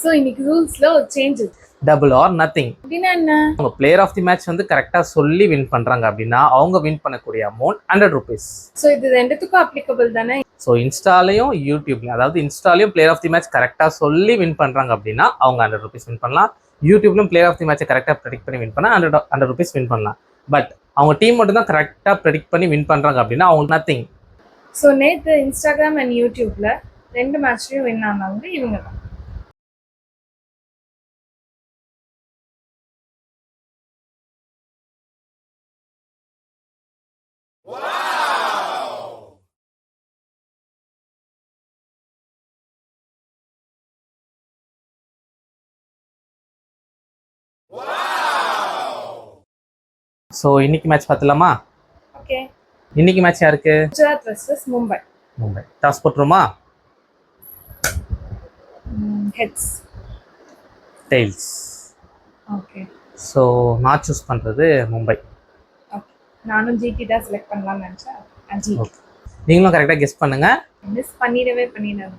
So இன்னைக்கு ரூல்ஸ்ல ஒரு change இருக்கு. Double or nothing. அப்படின்னா என்ன? அவங்க பிளேயர் ஆஃப் தி மேட்ச் வந்து கரெக்டா சொல்லி வின் பண்றாங்க அப்படின்னா அவங்க வின் பண்ணக்கூடிய அமௌண்ட் 100 rupees. சோ இது ரெண்டுத்துக்கும் அப்ளிகபிள் தானே? ஸோ இன்ஸ்டாலையும் யூடியூப்லையும், அதாவது இன்ஸ்டாலையும் பிளேயர் ஆஃப் தி மேட்ச் கரெக்டாக சொல்லி வின் பண்ணுறாங்க அப்படின்னா அவங்க 100 rupees வின் பண்ணலாம். யூடியூப்லையும் பிளேயர் ஆஃப் தி மேட்சை கரெக்டாக ப்ரெடிக்ட் பண்ணி வின் பண்ணால் 100 rupees வின் பண்ணலாம். பட் அவங்க டீம் மட்டும் தான் கரெக்டாக ப்ரெடிக்ட் பண்ணி வின் பண்ணுறாங்க அப்படின்னா அவங்க நத்திங். ஸோ நேற்று இன்ஸ்டாகிராம் அண்ட் யூடியூப்ல 2 மேட்ச்லையும் வின் ஆனவங்க இவங்க தான். ஸோ இன்னைக்கு மேட்ச் பார்த்துலாமா? ஓகே. இன்னைக்கு மேட்ச் யாருக்கு? குஜராத் வெர்சஸ் மும்பை. மும்பை. டாஸ் போட்டுருமா? ஹெட்ஸ். டெய்ல்ஸ். ஓகே. ஸோ நான் சூஸ் பண்ணுறது மும்பை. ஓகே. நானும் ஜிடி தான் செலக்ட் பண்ணலாம்னு நினச்சேன். நீங்களும் கரெக்டாக கெஸ் பண்ணுங்க. மிஸ் பண்ணிடவே பண்ணிடாது.